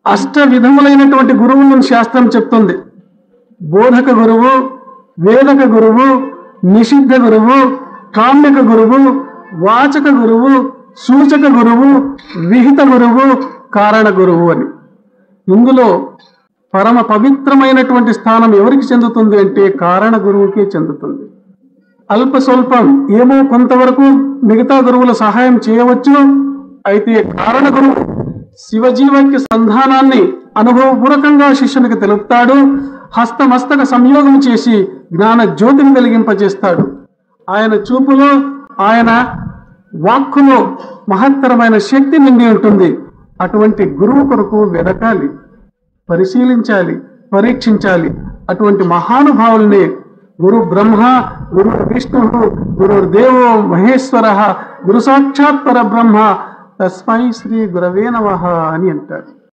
అష్ట విధములైనటువంటి గురువులను శాస్త్రం చెప్తుంది. బోధక గురువు, వేదక గురువు, నిషిద్ధ గురువు, కామ్యక గురువు, వాచక గురువు, సూచక గురువు, విహిత గురువు, కారణ గురువు అని. ఇందులో పరమ పవిత్రమైనటువంటి స్థానం ఎవరికి చెందుతుంది అంటే కారణ గురువుకే చెందుతుంది. అల్ప స్వల్పం ఏమో కొంతవరకు మిగతా గురువుల సహాయం చేయవచ్చు. అయితే కారణ గురువు శివజీవకి సంధానాన్ని అనుభవపూర్వకంగా శిష్యునికి తెలుపుతాడు. హస్తమస్తక సంయోగం చేసి జ్ఞాన జ్యోతిని వెలిగింపజేస్తాడు. ఆయన చూపులో, ఆయన వాక్కులో మహత్తరమైన శక్తి నిండి ఉంటుంది. అటువంటి గురువు కొరకు వెదకాలి, పరిశీలించాలి, పరీక్షించాలి. అటువంటి మహానుభావుల్ని గురు బ్రహ్మ, గురు విష్ణు, గురుర్దేవో మహేశ్వర, గురు సాక్షాత్ పరబ్రహ్మ, తస్మై శ్రీ గురవే నమః అని అంటారు.